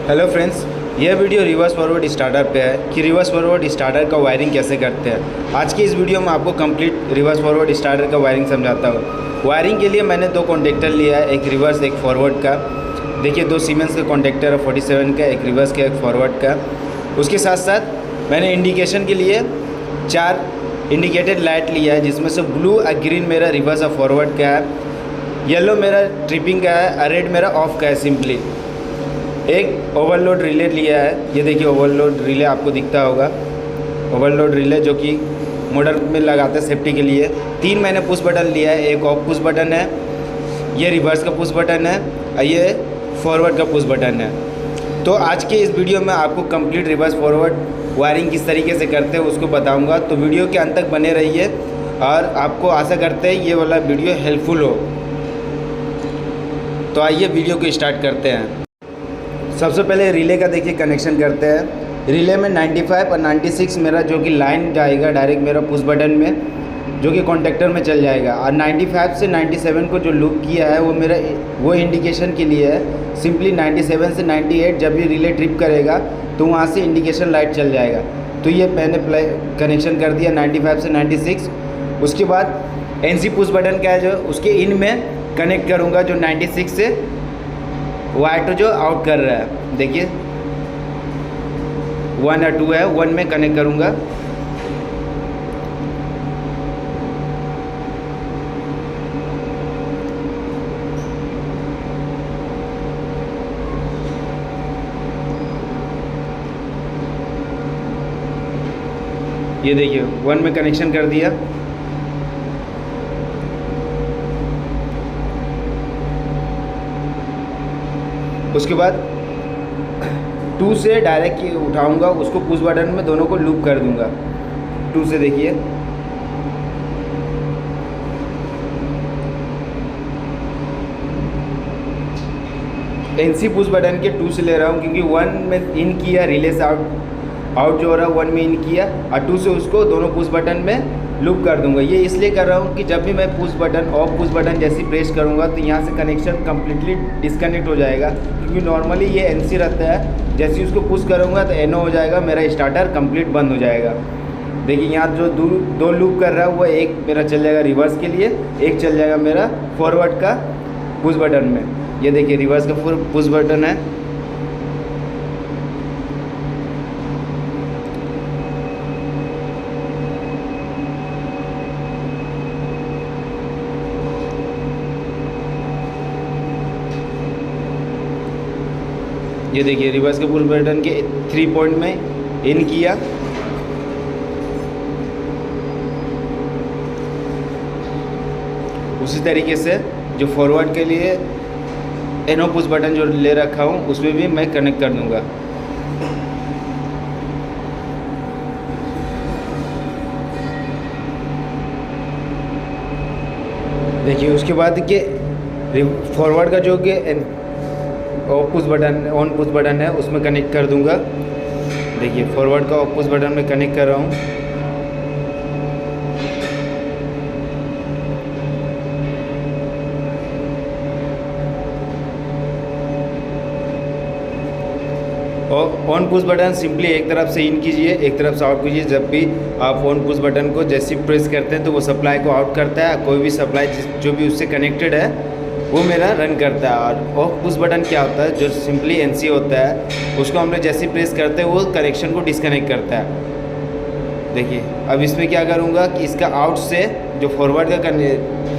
Hello friends, यह video reverse forward starter पे है कि रिवर्स फॉरवर्ड स्टार्टर का वायरिंग कैसे करते हैं। आज की इस वीडियो में आपको कंप्लीट रिवर्स फॉरवर्ड स्टार्टर का वायरिंग समझाता हूँ। वायरिंग के लिए मैंने दो कॉन्टेक्टर लिया है, एक रिवर्स एक फॉरवर्ड का। देखिए दो सीमेंस का कॉन्टेक्टर है 47 का, एक रिवर्स का एक फॉरवर्ड का। उसके साथ साथ मैंने इंडिकेशन के लिए 4 इंडिकेटेड लाइट लिया है, जिसमें से ब्लू और ग्रीन मेरा रिवर्स और फॉरवर्ड का है, येलो मेरा ट्रिपिंग का है और रेड मेरा ऑफ का है। सिंपली एक ओवरलोड रिले लिया है। ये देखिए ओवरलोड रिले आपको दिखता होगा, ओवरलोड रिले जो कि मोटर में लगाते हैं सेफ्टी के लिए। 3 मैंने पुश बटन लिया है, एक ऑफ पुश बटन है, ये रिवर्स का पुश बटन है और ये फॉरवर्ड का पुश बटन है। तो आज के इस वीडियो में आपको कंप्लीट रिवर्स फॉरवर्ड वायरिंग किस तरीके से करते हैं उसको बताऊंगा। तो वीडियो के अंत तक बने रहिए और आपको आशा करते हैं ये वाला वीडियो हेल्पफुल हो। तो आइए वीडियो को स्टार्ट करते हैं। सबसे पहले रिले का देखिए कनेक्शन करते हैं। रिले में 95 और 96 मेरा जो कि लाइन जाएगा डायरेक्ट मेरा पुश बटन में, जो कि कॉन्टेक्टर में चल जाएगा। और 95 से 97 को जो लूप किया है वो मेरा वो इंडिकेशन के लिए है। सिंपली 97 से 98 जब भी रिले ट्रिप करेगा तो वहाँ से इंडिकेशन लाइट चल जाएगा। तो ये मैंने कनेक्शन कर दिया 95 से 96। उसके बाद एनसी पुश बटन का है जो उसके इन में कनेक्ट करूँगा, जो 96 से वायर जो आउट कर रहा है। देखिए 1 और 2 है, 1 में कनेक्ट करूँगा। ये देखिए 1 में कनेक्शन कर दिया। उसके बाद 2 से डायरेक्ट उठाऊंगा, उसको पुश बटन में दोनों को लूप कर दूंगा 2 से। देखिए एनसी पुश बटन के 2 से ले रहा हूँ, क्योंकि 1 में इन किया रिले से आउट जो हो रहा है 1 में इन किया और 2 से उसको दोनों पुश बटन में लूप कर दूंगा। ये इसलिए कर रहा हूँ कि जब भी मैं push button of push button जैसी प्रेस करूँगा तो यहाँ से कनेक्शन कम्प्लीटली डिस्कनेक्ट हो जाएगा, क्योंकि नॉर्मली ये एनसी रहता है। जैसे ही उसको पुश करूँगा तो एनओ हो जाएगा, मेरा स्टार्टर कंप्लीट बंद हो जाएगा। देखिए यहाँ जो दो लूप कर रहा है वो एक मेरा चल जाएगा रिवर्स के लिए, एक चल जाएगा मेरा फॉरवर्ड का पुश बटन में। ये देखिए रिवर्स का पुश बटन है। ये देखिए रिवर्स के पुश बटन के 3 पॉइंट में इन किया। उसी तरीके से जो फॉरवर्ड के लिए एनो पुश बटन जो ले रखा हूँ उसमें भी मैं कनेक्ट कर दूंगा। देखिए उसके बाद के फॉरवर्ड का जो कि of push button on push button है उसमें कनेक्ट कर दूंगा। देखिए फॉरवर्ड का ऑफ पुश बटन में कनेक्ट कर रहा हूँ। और ऑन पुश बटन सिंपली एक तरफ से इन कीजिए, एक तरफ से आउट कीजिए। जब भी आप ऑन पुश बटन को जैसे प्रेस करते हैं तो वो सप्लाई को आउट करता है, कोई भी सप्लाई जो भी उससे कनेक्टेड है वो मेरा रन करता है। और ऑफ पुश बटन क्या होता है, जो सिंपली एनसी होता है उसको हम लोग जैसे प्रेस करते हैं वो कनेक्शन को डिस्कनेक्ट करता है। देखिए अब इसमें क्या करूँगा कि इसका आउट से जो फॉरवर्ड का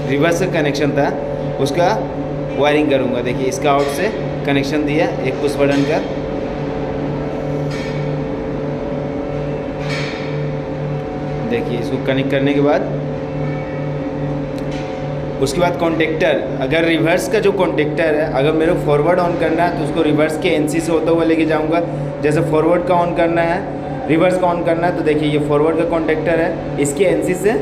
रिवर्स का कनेक्शन था उसका वायरिंग करूँगा। देखिए इसका आउट से कनेक्शन दिया एक पुश बटन का। देखिए इसको कनेक्ट करने के बाद उसके बाद कॉन्टेक्टर, अगर रिवर्स का जो कॉन्टेक्टर है अगर मेरे फॉरवर्ड ऑन करना है तो उसको रिवर्स के एनसी से होता हुआ लेके जाऊंगा। जैसे फॉरवर्ड का ऑन करना है, रिवर्स का ऑन करना है, तो देखिए ये फॉरवर्ड का कॉन्टेक्टर है, इसके एनसी से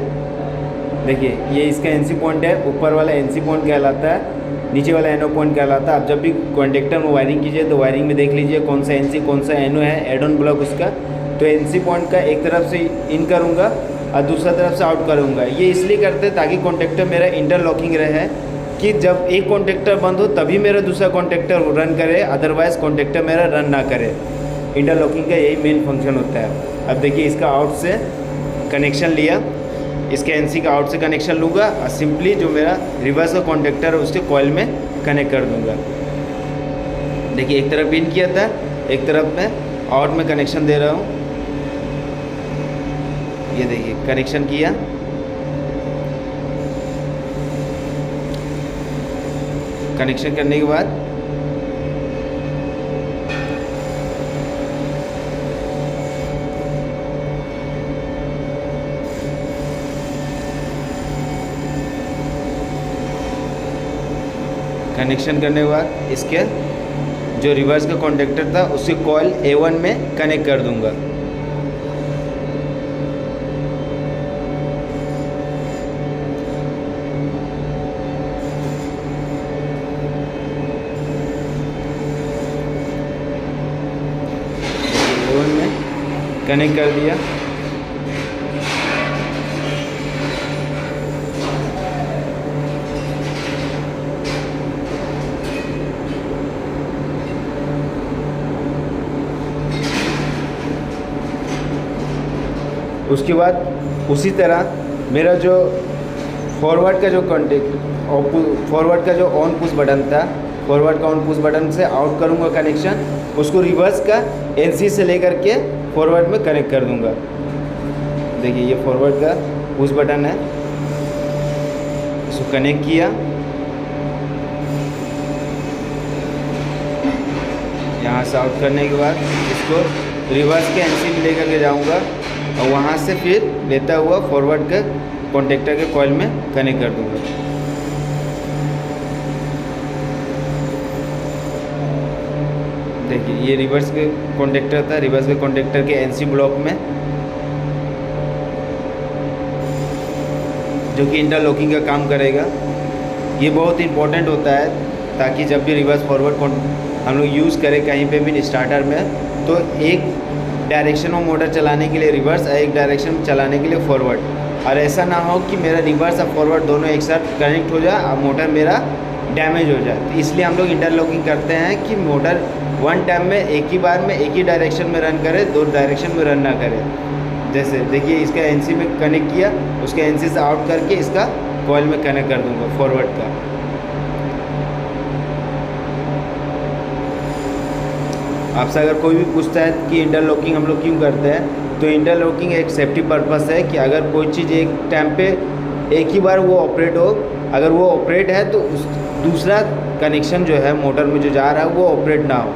देखिए ये इसका एनसी पॉइंट है, ऊपर वाला एनसी पॉइंट कहलाता है, नीचे वाला एनओ पॉइंट कहलाता है। आप जब भी कॉन्टेक्टर में वायरिंग कीजिए तो वायरिंग में देख लीजिए कौन सा एनसी कौन सा एनओ है, एड ऑन ब्लॉक उसका। तो एनसी पॉइंट का एक तरफ से इन करूँगा और दूसरा तरफ से आउट करूँगा। ये इसलिए करते हैं ताकि कॉन्टेक्टर मेरा इंटरलॉकिंग रहे, कि जब एक कॉन्टेक्टर बंद हो तभी मेरा दूसरा कॉन्टेक्टर रन करे, अदरवाइज़ कॉन्टेक्टर मेरा रन ना करे। इंटरलॉकिंग का यही मेन फंक्शन होता है। अब देखिए इसका आउट से कनेक्शन लिया, इसके एनसी का आउट से कनेक्शन लूँगा और सिंपली जो मेरा रिवर्स का कॉन्टेक्टर है उसके कॉइल में कनेक्ट कर दूँगा। देखिए एक तरफ इन किया था, एक तरफ मैं आउट में कनेक्शन दे रहा हूँ। ये देखिए कनेक्शन किया, कनेक्शन करने के बाद इसके जो रिवर्स का कॉन्टेक्टर था उसके कॉइल A1 में कनेक्ट कर दूंगा। A1 में कनेक्ट कर दिया। उसके बाद उसी तरह मेरा जो फॉरवर्ड का जो फॉरवर्ड का जो ऑन पुश बटन था, फॉरवर्ड का ऑन पुश बटन से आउट करूँगा कनेक्शन, उसको रिवर्स का एनसी से लेकर के फॉरवर्ड में कनेक्ट कर दूँगा। देखिए ये फॉरवर्ड का पुश बटन है, इसको कनेक्ट किया, यहाँ से आउट करने के बाद इसको रिवर्स के एनसी में लेकर के जाऊँगा और वहाँ से फिर लेता हुआ फॉरवर्ड के कॉन्टेक्टर के कॉइल में कनेक्ट कर दूँगा। देखिए ये रिवर्स के कॉन्टेक्टर था, रिवर्स के कॉन्टेक्टर के एनसी ब्लॉक में जो कि इंटरलॉकिंग का काम करेगा। ये बहुत इंपॉर्टेंट होता है ताकि जब भी रिवर्स फॉरवर्ड हम लोग यूज़ करें कहीं पे भी स्टार्टर में, तो एक डायरेक्शन में मोटर चलाने के लिए रिवर्स और एक डायरेक्शन में चलाने के लिए फॉरवर्ड, और ऐसा ना हो कि मेरा रिवर्स और फॉरवर्ड दोनों एक साथ कनेक्ट हो जाए और मोटर मेरा डैमेज हो जाए। तो इसलिए हम लोग इंटरलॉकिंग करते हैं कि मोटर वन टाइम में एक ही बार में एक ही डायरेक्शन में रन करे, दो डायरेक्शन में रन ना करे। जैसे देखिए इसका एनसी में कनेक्ट किया, उसके एनसी से आउट करके इसका कॉइल में कनेक्ट कर दूँगा फॉरवर्ड का। आपसे अगर कोई भी पूछता है कि इंटरलॉकिंग हम लोग क्यों करते हैं, तो इंटरलॉकिंग एक सेफ्टी पर्पस है कि अगर कोई चीज़ एक टाइम पे एक ही बार वो ऑपरेट हो, अगर वो ऑपरेट है तो उस दूसरा कनेक्शन जो है मोटर में जो जा रहा है वो ऑपरेट ना हो।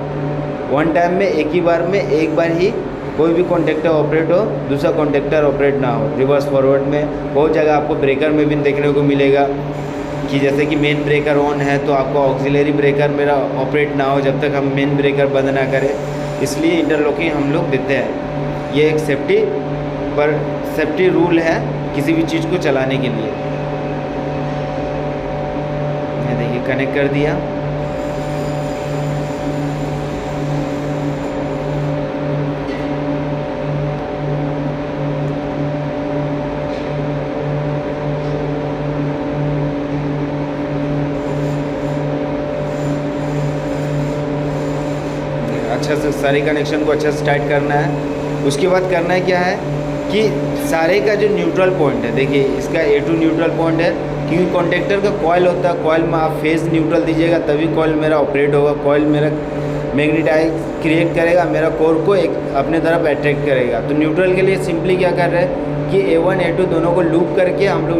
वन टाइम में एक ही बार में एक बार ही कोई भी कॉन्टेक्टर ऑपरेट हो, दूसरा कॉन्टेक्टर ऑपरेट ना हो। रिवर्स फॉरवर्ड में बहुत जगह आपको ब्रेकर में भी देखने को मिलेगा कि जैसे कि मेन ब्रेकर ऑन है तो आपको ऑक्सिलरी ब्रेकर मेरा ऑपरेट ना हो जब तक हम मेन ब्रेकर बंद ना करें। इसलिए इंटरलॉकिंग हम लोग देते हैं। ये एक सेफ्टी रूल है किसी भी चीज़ को चलाने के लिए। ये देखिए कनेक्ट कर दिया। अच्छा से सारे कनेक्शन को अच्छा से टाइट करना है। उसके बाद करना है क्या है कि सारे का जो न्यूट्रल पॉइंट है, देखिए इसका A2 न्यूट्रल पॉइंट है, क्योंकि कॉन्टेक्टर का कॉइल होता है, कॉइल में आप फेज न्यूट्रल दीजिएगा तभी कॉइल मेरा ऑपरेट होगा। कॉइल मेरा मैग्नेटाइज क्रिएट करेगा, मेरा कोर को एक अपने तरफ अट्रैक्ट करेगा। तो न्यूट्रल के लिए सिंपली क्या कर रहे हैं कि A1 A2 दोनों को लूप करके हम लोग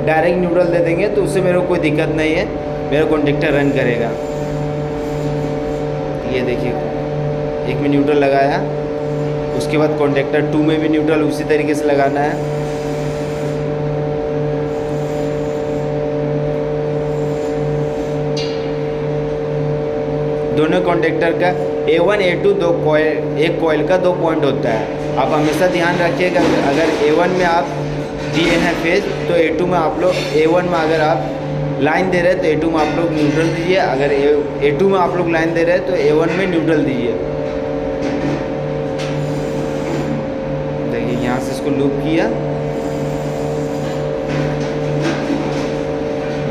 डायरेक्ट न्यूट्रल दे देंगे, तो उससे मेरे को कोई दिक्कत नहीं है, मेरा कॉन्टेक्टर रन करेगा। ये देखिए एक में न्यूट्रल लगाया, उसके बाद कॉन्टेक्टर 2 में भी न्यूट्रल उसी तरीके से लगाना है। दोनों कॉन्टेक्टर का A1 A2 एक कॉइल का 2 पॉइंट होता है। आप हमेशा ध्यान रखिएगा, अगर A1 में आप दिए हैं फेज तो A2 में आप लोग A1 में अगर आप लाइन दे रहे हैं तो A2 में आप लोग न्यूट्रल दीजिए, अगर A2 में आप लोग लाइन दे रहे हैं तो A1 में न्यूट्रल दीजिए। देखिए यहाँ से इसको लूप किया,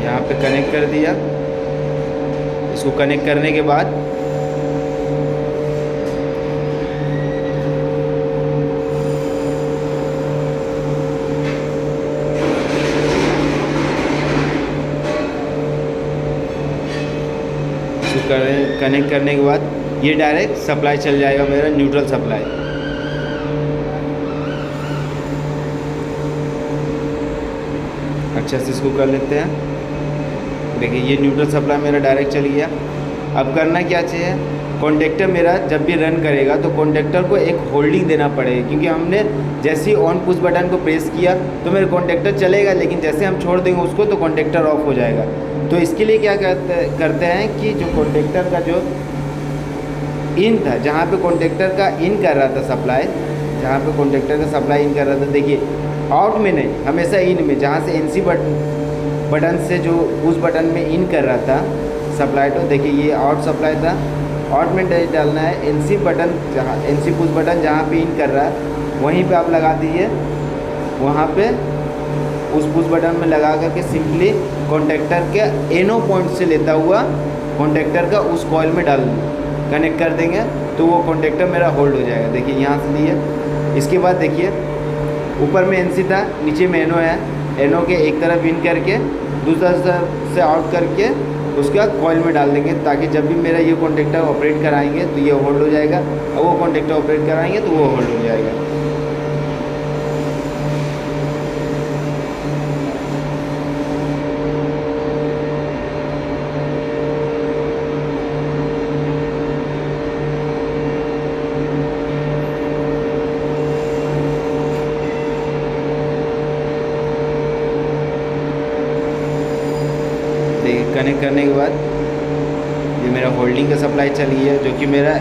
यहाँ पे कनेक्ट कर दिया। इसको कनेक्ट करने के बाद इसको कनेक्ट करने के बाद ये डायरेक्ट सप्लाई चल जाएगा मेरा न्यूट्रल सप्लाई। अच्छा से इसको कर लेते हैं। देखिए ये न्यूट्रल सप्लाई मेरा डायरेक्ट चल गया। अब करना क्या चाहिए, कॉन्टेक्टर मेरा जब भी रन करेगा तो कॉन्टेक्टर को एक होल्डिंग देना पड़ेगा, क्योंकि हमने जैसे ही ऑन पुश बटन को प्रेस किया तो मेरा कॉन्टेक्टर चलेगा, लेकिन जैसे हम छोड़ देंगे उसको तो कॉन्टेक्टर ऑफ हो जाएगा। तो इसके लिए क्या करते हैं कि जो कॉन्टेक्टर का जो इन था, जहाँ पे कॉन्टेक्टर का इन कर रहा था सप्लाई, जहाँ पे कॉन्टेक्टर का सप्लाई इन कर रहा था, देखिए आउट में नहीं, हमेशा इन में, जहाँ से एनसी बटन से जो उस बटन में इन कर रहा था सप्लाई, तो देखिए ये आउट सप्लाई था, आउट में डालना है। एनसी बटन जहाँ, एनसी पुश बटन जहाँ पे इन कर रहा है वहीं पे आप लगा दीजिए, वहाँ पे उस पुश बटन में लगा करके सिंपली कॉन्टेक्टर के एनो पॉइंट से लेता हुआ कॉन्टेक्टर का उस कॉइल में डाल कनेक्ट कर देंगे तो वो कॉन्टेक्टर मेरा होल्ड हो जाएगा। देखिए यहाँ से लिए। इसके बाद देखिए ऊपर में एनसी था, नीचे में एनो है, एनो के एक तरफ इन करके दूसरा तरफ से आउट करके उसका कॉइल में डाल देंगे, ताकि जब भी मेरा ये कॉन्टेक्टर ऑपरेट कराएंगे तो ये होल्ड हो जाएगा, और वो कॉन्टेक्टर ऑपरेट कराएंगे तो वो होल्ड हो जाएगा। कनेक्ट करने के बाद ये मेरा होल्डिंग का सप्लाई चल गया, जो कि मेरा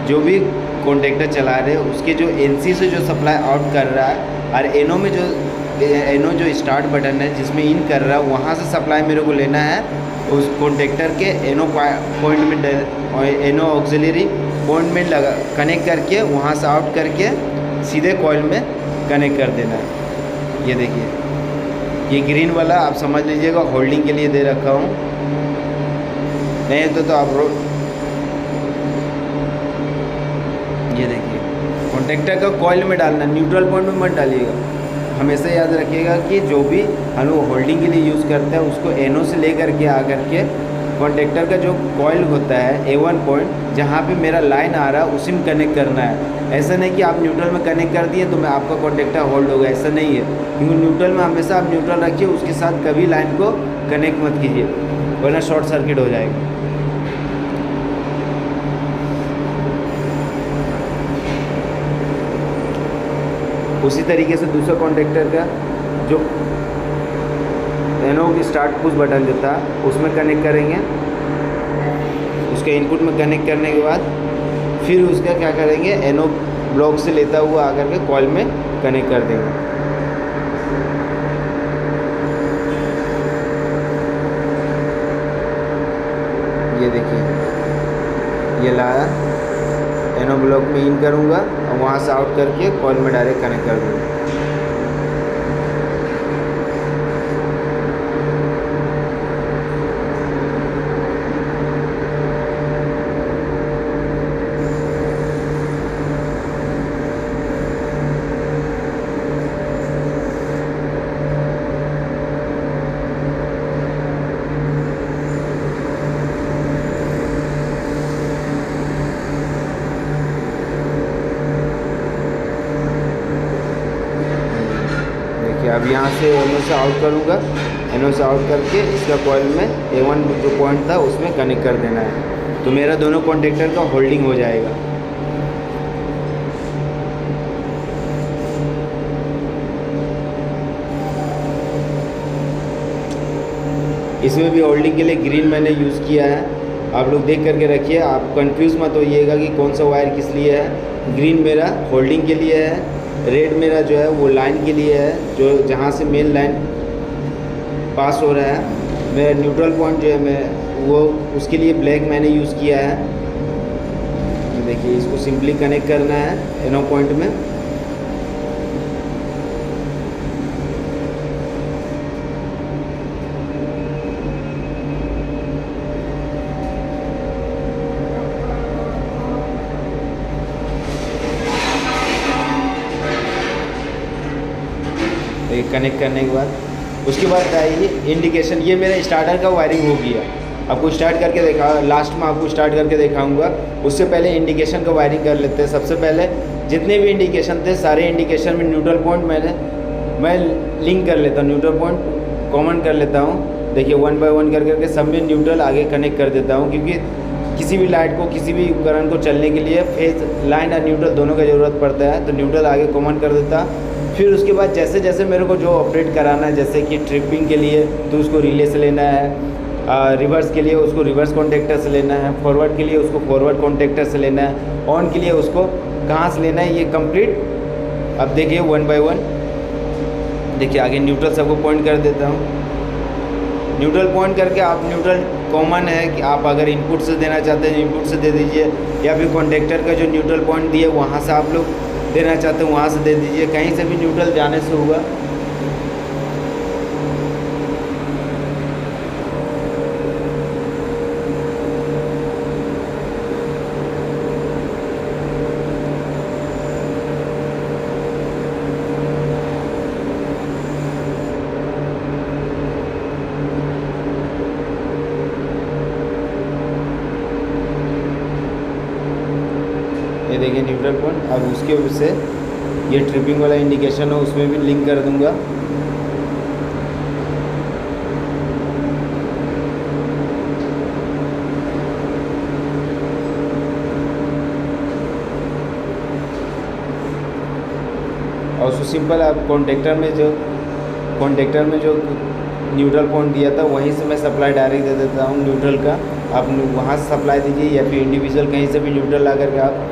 जो भी कॉन्टेक्टर चला रहे हैं उसके जो एनसी से जो सप्लाई आउट कर रहा है, और एनो में जो स्टार्ट बटन है जिसमें इन कर रहा है वहाँ से सप्लाई मेरे को लेना है उस कॉन्टेक्टर के एनो पॉइंट में, और एनो ऑक्सिलरी पॉइंट में लगा कनेक्ट करके वहाँ से आउट करके सीधे कॉइल में कनेक्ट कर देना है। ये देखिए ये ग्रीन वाला आप समझ लीजिएगा होल्डिंग के लिए दे रखा हूँ, नहीं तो आप ये देखिए कॉन्टेक्टर का कॉइल में डालना, न्यूट्रल पॉइंट में मत डालिएगा। हमेशा याद रखिएगा कि जो भी हम लोग होल्डिंग के लिए यूज़ करते हैं उसको एनो से लेकर के आकर के कॉन्टेक्टर का जो कॉइल होता है A1 पॉइंट जहाँ पे मेरा लाइन आ रहा है उसी में कनेक्ट करना है। ऐसा नहीं कि आप न्यूट्रल में कनेक्ट कर दिए तो मैं आपका कॉन्टेक्टर होल्ड होगा, ऐसा नहीं है, क्योंकि न्यूट्रल में हमेशा आप न्यूट्रल रखिए, उसके साथ कभी लाइन को कनेक्ट मत कीजिए वरना शॉर्ट सर्किट हो जाएगा। उसी तरीके से दूसरा कॉन्टेक्टर का जो एनो की स्टार्ट पुश बटन जो था उसमें कनेक्ट करेंगे, उसके इनपुट में कनेक्ट करने के बाद फिर उसका क्या करेंगे, एनो ब्लॉक से लेता हुआ आकर के कॉइल में कनेक्ट कर देंगे। ये देखिए ये लाया, एनो ब्लॉक में इन करूँगा और वहाँ से आउट करके कॉइल में डायरेक्ट कनेक्ट कर दूँगा। अब यहाँ से एनो से आउट करूँगा, एनो से आउट करके इसका कॉइल में A1 जो पॉइंट था उसमें कनेक्ट कर देना है, तो मेरा दोनों कॉन्टेक्टर का होल्डिंग हो जाएगा। इसमें भी होल्डिंग के लिए ग्रीन मैंने यूज़ किया है, आप लोग देख करके रखिए, आप कंफ्यूज मत होइएगा कि कौन सा वायर किस लिए है। ग्रीन मेरा होल्डिंग के लिए है, रेड मेरा जो है वो लाइन के लिए है, जो जहाँ से मेन लाइन पास हो रहा है। मेरा न्यूट्रल पॉइंट जो है मैं वो उसके लिए ब्लैक मैंने यूज़ किया है। देखिए इसको सिंपली कनेक्ट करना है एनो पॉइंट में। कनेक्ट करने के बाद उसके बाद आइए इंडिकेशन। ये मेरा स्टार्टर का वायरिंग हो गया। आपको स्टार्ट करके देखा, लास्ट में आपको स्टार्ट करके दिखाऊंगा। उससे पहले इंडिकेशन का वायरिंग कर लेते हैं। सबसे पहले जितने भी इंडिकेशन थे सारे इंडिकेशन में न्यूट्रल पॉइंट मैं लिंक कर लेता हूँ, न्यूट्रल पॉइंट कॉमन कर लेता हूँ। देखिए 1 बाय 1 करके सब में न्यूट्रल आगे कनेक्ट कर देता हूँ, क्योंकि किसी भी लाइट को, किसी भी उपकरण को चलने के लिए फेज लाइन और न्यूट्रल दोनों का ज़रूरत पड़ता है। तो न्यूट्रल आगे कॉमन कर देता। फिर उसके बाद जैसे जैसे मेरे को जो ऑपरेट कराना है, जैसे कि ट्रिपिंग के लिए तो उसको रिले से लेना है, रिवर्स के लिए उसको रिवर्स कॉन्टेक्टर से लेना है, फॉरवर्ड के लिए उसको फॉरवर्ड कॉन्टेक्टर से लेना है, ऑन के लिए उसको कहाँ से लेना है, ये कंप्लीट। अब देखिए 1 बाय 1 देखिए आगे न्यूट्रल सबको पॉइंट कर देता हूँ। न्यूट्रल पॉइंट करके आप न्यूट्रल कॉमन है कि आप अगर इनपुट से देना चाहते हैं इनपुट से दे दीजिए, या फिर कॉन्टेक्टर का जो न्यूट्रल पॉइंट दिए वहाँ से आप लोग देना चाहते हैं वहाँ से दे दीजिए, कहीं से भी न्यूट्रल जाने से होगा। ये देखिए न्यूट्रल पॉइंट। अब उसके वजह से ये ट्रिपिंग वाला इंडिकेशन है उसमें भी लिंक कर दूंगा। और उसको सिंपल आप कॉन्टेक्टर में जो न्यूट्रल पॉइंट दिया था वहीं से मैं सप्लाई डायरेक्ट दे देता हूँ न्यूट्रल का। आप वहाँ से सप्लाई दीजिए, या फिर इंडिविजुअल कहीं से भी न्यूट्रल ला करके आप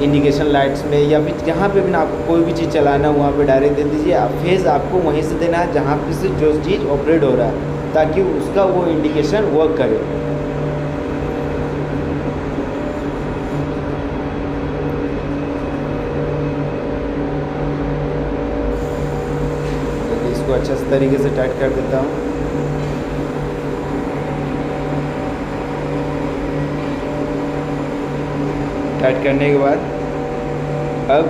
इंडिकेशन लाइट्स में या फिर जहाँ पे भी ना आपको कोई भी चीज़ चलाना है वहाँ पे डायरेक्ट दे दीजिए। आप फेज़ आपको वहीं से देना है जहाँ पे से जो चीज़ ऑपरेट हो रहा है, ताकि उसका वो इंडिकेशन वर्क करे। तो इसको अच्छे से तरीके से टाइट कर देता हूँ। टाइट करने के बाद अब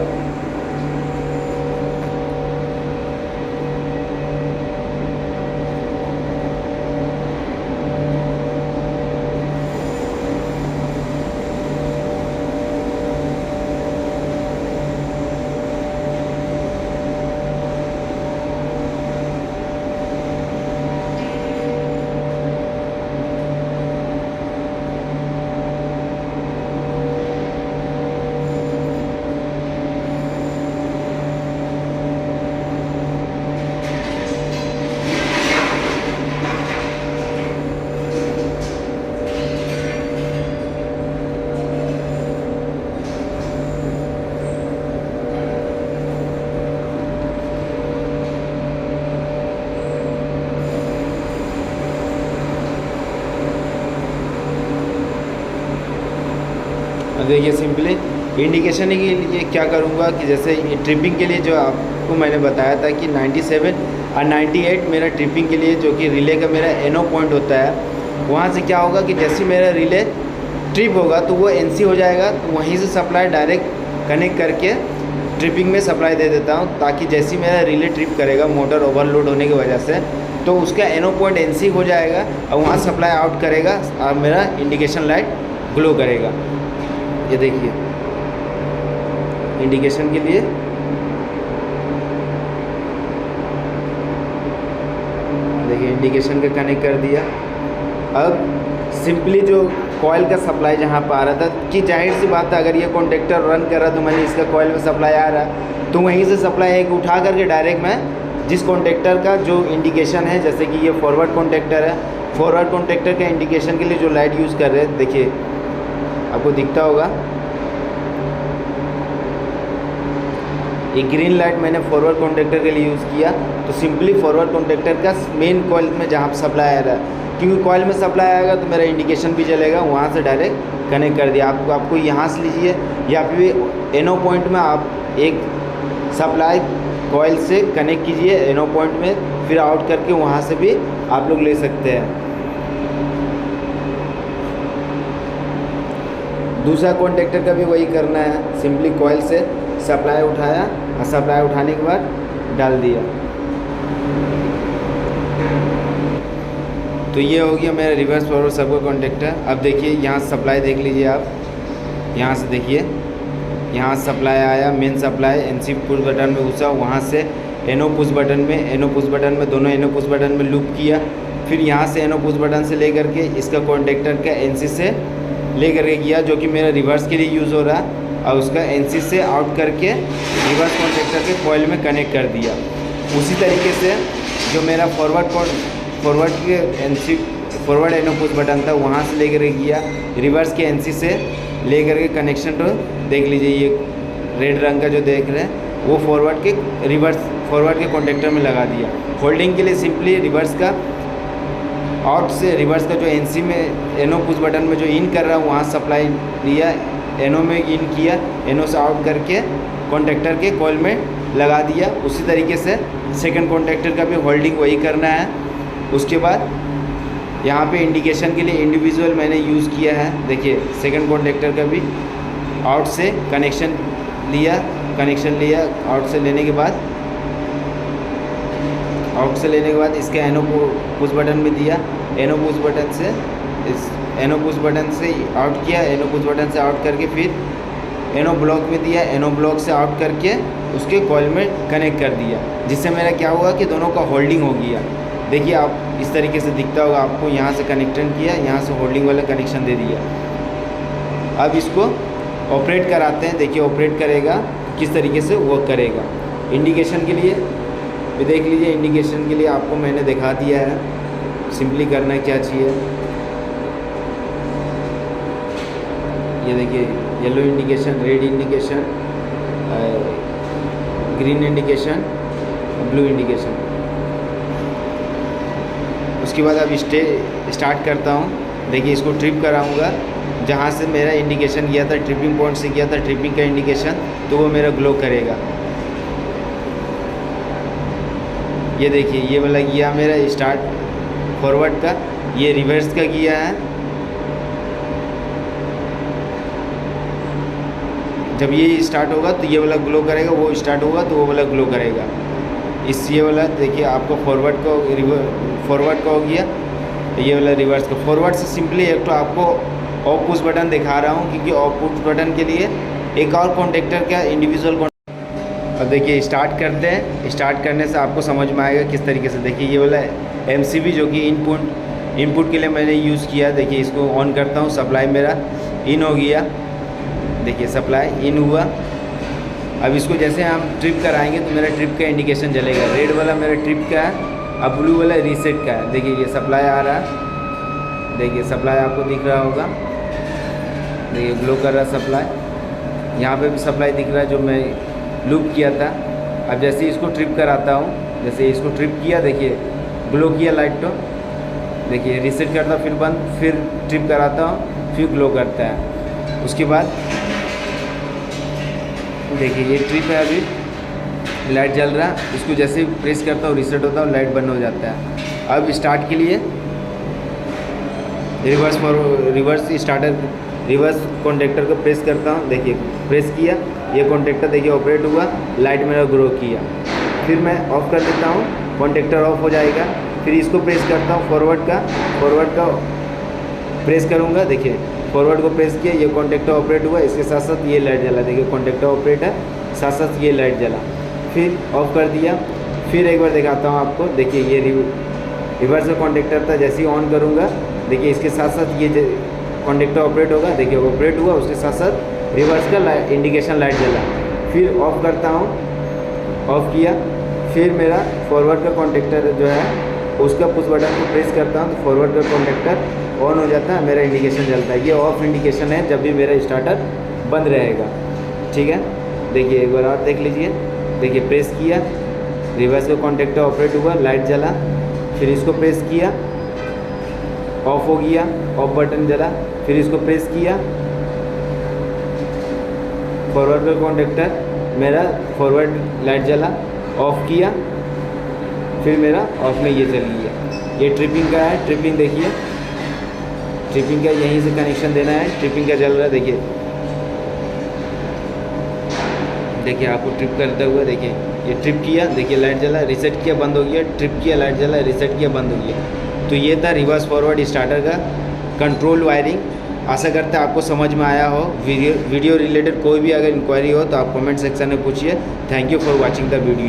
देखिए सिंपली इंडिकेशन के लिए क्या करूँगा कि जैसे ट्रिपिंग के लिए जो आपको मैंने बताया था कि 97 और 98 मेरा ट्रिपिंग के लिए जो कि रिले का मेरा एनो पॉइंट होता है, वहाँ से क्या होगा कि जैसे मेरा रिले ट्रिप होगा तो वो एनसी हो जाएगा। तो वहीं से सप्लाई डायरेक्ट कनेक्ट करके ट्रिपिंग में सप्लाई दे देता हूँ, ताकि जैसे मेरा रिले ट्रिप करेगा मोटर ओवरलोड होने की वजह से तो उसका एनो पॉइंट एनसी हो जाएगा और वहाँ सप्लाई आउट करेगा और मेरा इंडिकेशन लाइट ग्लो करेगा। ये देखिए इंडिकेशन के लिए देखिए इंडिकेशन का कनेक्ट कर दिया। अब सिंपली जो कॉइल का सप्लाई जहाँ पर आ रहा था कि जाहिर सी बात है अगर ये कॉन्टेक्टर रन कर रहा तो मैंने इसका कॉइल में सप्लाई आ रहा तो वहीं से सप्लाई एक उठा करके डायरेक्ट मैं जिस कॉन्टेक्टर का जो इंडिकेशन है, जैसे कि ये फॉरवर्ड कॉन्टेक्टर है, फॉरवर्ड कॉन्टेक्टर के इंडिकेशन के लिए जो लाइट यूज़ कर रहे हैं देखिए आपको दिखता होगा एक ग्रीन लाइट मैंने फॉरवर्ड कॉन्टेक्टर के लिए यूज़ किया। तो सिंपली फॉरवर्ड कॉन्टेक्टर का मेन कॉइल में जहाँ सप्लाई आ रहा है, क्योंकि कॉइल में सप्लाई आएगा तो मेरा इंडिकेशन भी चलेगा, वहाँ से डायरेक्ट कनेक्ट कर दिया। आपको यहाँ से लीजिए या फिर एनो पॉइंट में आप एक सप्लाई कॉइल से कनेक्ट कीजिए एनो पॉइंट में, फिर आउट करके वहाँ से भी आप लोग ले सकते हैं। दूसरा कॉन्टेक्टर का भी वही करना है, सिंपली कॉइल से सप्लाई उठाया और सप्लाई उठाने के बाद डाल दिया। तो ये हो गया मेरा रिवर्स फॉरवर्ड सबका कॉन्टेक्टर। अब देखिए यहाँ सप्लाई देख लीजिए आप, यहाँ से देखिए, यहाँ सप्लाई आया, main supply NC push button में घुसा, वहाँ से NO पुश बटन में दोनों NO पुश बटन में लूप किया, फिर यहाँ से NO पुश बटन से लेकर के इसका कॉन्टेक्टर का NC से लेकर के किया, जो कि मेरा रिवर्स के लिए यूज़ हो रहा, और उसका NC से आउट करके रिवर्स कॉन्टेक्टर के कॉइल में कनेक्ट कर दिया। उसी तरीके से जो मेरा फॉरवर्ड के NC forward NO push button था, वहाँ से लेकर के किया, रिवर्स के NC से लेकर के कनेक्शन तो देख लीजिए, ये रेड रंग का जो देख रहे हैं वो फॉरवर्ड के कॉन्टेक्टर में लगा दिया। होल्डिंग के लिए सिंपली रिवर्स का आउट से रिवर्स का जो NC में NO पुश बटन में जो इन कर रहा है वहाँ सप्लाई लिया, NO में इन किया, NO से आउट करके कॉन्टेक्टर के कॉइल में लगा दिया। उसी तरीके से सेकंड कॉन्टेक्टर का भी होल्डिंग वही करना है। उसके बाद यहाँ पे इंडिकेशन के लिए इंडिविजुअल मैंने यूज़ किया है। देखिए सेकंड कॉन्टेक्टर का भी आउट से कनेक्शन लिया, आउट से लेने के बाद इसके NO पुश बटन में दिया, NO पुश बटन से आउट किया, NO पुश बटन से आउट करके फिर NO ब्लॉक में दिया, NO ब्लॉक से आउट करके उसके कॉइल में कनेक्ट कर दिया, जिससे मेरा क्या हुआ कि दोनों का होल्डिंग हो गया। देखिए आप इस तरीके से दिखता होगा आपको, यहाँ से कनेक्शन किया, यहाँ से होल्डिंग वाला कनेक्शन दे दिया। अब इसको ऑपरेट कराते हैं, देखिए ऑपरेट करेगा किस तरीके से वर्क करेगा। इंडिकेशन के लिए भी देख लीजिए, इंडिकेशन के लिए आपको मैंने दिखा दिया है, सिंपली करना क्या चाहिए। ये देखिए yellow indication, red indication, green indication, blue indication. उसके बाद अब स्टार्ट करता हूँ। देखिए इसको ट्रिप कराऊंगा, जहाँ से मेरा इंडिकेशन किया था, ट्रिपिंग पॉइंट से किया था ट्रिपिंग का इंडिकेशन, तो वो मेरा ग्लो करेगा। ये देखिए ये वाला किया मेरा स्टार्ट फॉरवर्ड का, ये रिवर्स का किया है। जब ये स्टार्ट होगा तो ये वाला ग्लो करेगा, वो स्टार्ट होगा तो वो वाला ग्लो करेगा। ये वाला देखिए आपको फॉरवर्ड का हो गया, ये वाला रिवर्स का। फॉरवर्ड से सिंपली एक तो आपको ऑफ पुश बटन दिखा रहा हूँ, क्योंकि ऑफ पुश बटन के लिए एक और कॉन्टेक्टर का इंडिविजुअल। अब देखिए स्टार्ट करते हैं, स्टार्ट करने से आपको समझ में आएगा किस तरीके से। देखिए ये वाला MCB जो कि इनपुट के लिए मैंने यूज़ किया। देखिए इसको ऑन करता हूँ, सप्लाई मेरा इन हो गया, देखिए सप्लाई इन हुआ। अब इसको जैसे हम ट्रिप कराएंगे तो मेरा ट्रिप का इंडिकेशन जलेगा। रेड वाला मेरा ट्रिप का है, अब ब्लू वाला रीसेट का है। देखिए ये सप्लाई आ रहा है, देखिए सप्लाई आपको दिख रहा होगा, देखिए ग्लो कर रहा सप्लाई। यहाँ पे भी सप्लाई दिख रहा है जो मैं लूप किया था। अब जैसे इसको ट्रिप कराता हूँ, जैसे इसको ट्रिप किया, देखिए ग्लो किया लाइट, तो देखिए रीसेट करता फिर बंद, फिर ट्रिप कराता हूँ, फिर ग्लो करता है। उसके बाद देखिए ये ट्रिप है, अभी लाइट जल रहा है, इसको जैसे प्रेस करता हूँ रीसेट होता है, लाइट बंद हो जाता है। अब स्टार्ट के लिए रिवर्स कॉन्टेक्टर को प्रेस करता हूँ। देखिए प्रेस किया, ये कॉन्टेक्टर देखिए ऑपरेट हुआ, लाइट मेरा ग्लो किया। फिर मैं ऑफ़ कर देता हूँ, कॉन्टेक्टर ऑफ हो जाएगा। फिर इसको प्रेस करता हूँ, फॉरवर्ड का प्रेस करूँगा। देखिए फॉरवर्ड को प्रेस किया, ये कॉन्टेक्टर ऑपरेट हुआ, इसके साथ साथ ये लाइट जला। देखिए कॉन्टेक्टर ऑपरेट है, साथ साथ ये लाइट जला। फिर ऑफ कर दिया। फिर एक बार दिखाता हूँ आपको। देखिए ये रिवर्स का कॉन्टेक्टर था, जैसे ही ऑन करूँगा देखिए इसके साथ साथ ये कॉन्टेक्टर ऑपरेट होगा। देखिए ऑपरेट हुआ, उसके साथ साथ रिवर्स का इंडिकेशन लाइट जला। फिर ऑफ करता हूँ, ऑफ किया। फिर मेरा फॉरवर्ड का कॉन्टेक्टर जो है उसका पुश बटन को प्रेस करता हूँ तो फॉरवर्ड का कॉन्टेक्टर ऑन हो जाता है, मेरा इंडिकेशन जलता है। ये ऑफ इंडिकेशन है जब भी मेरा स्टार्टर बंद रहेगा। ठीक है, देखिए एक बार और देख लीजिए। देखिए प्रेस किया, रिवर्स का कॉन्टेक्टर ऑपरेट हुआ, लाइट जला। फिर इसको प्रेस किया, ऑफ हो गया, ऑफ बटन जला। फिर इसको प्रेस किया, फॉरवर्ड का कॉन्टेक्टर मेरा फॉरवर्ड लाइट जला, ऑफ किया। फिर मेरा ऑफ में ये चल गया। ये ट्रिपिंग का है, ट्रिपिंग देखिए, ट्रिपिंग का यहीं से कनेक्शन देना है। ट्रिपिंग का चल रहा है, देखिए देखिए आपको ट्रिप करते हुए देखिए ये ट्रिप किया, देखिए लाइट जला, रीसेट किया, बंद हो गया, ट्रिप किया, लाइट जला, रीसेट किया, बंद हो गया। तो ये था रिवर्स फॉरवर्ड स्टार्टर का कंट्रोल वायरिंग। आशा करते हैं आपको समझ में आया हो। वीडियो रिलेटेड कोई भी अगर इंक्वायरी हो तो आप कमेंट सेक्शन में पूछिए। Thank you for watching the video.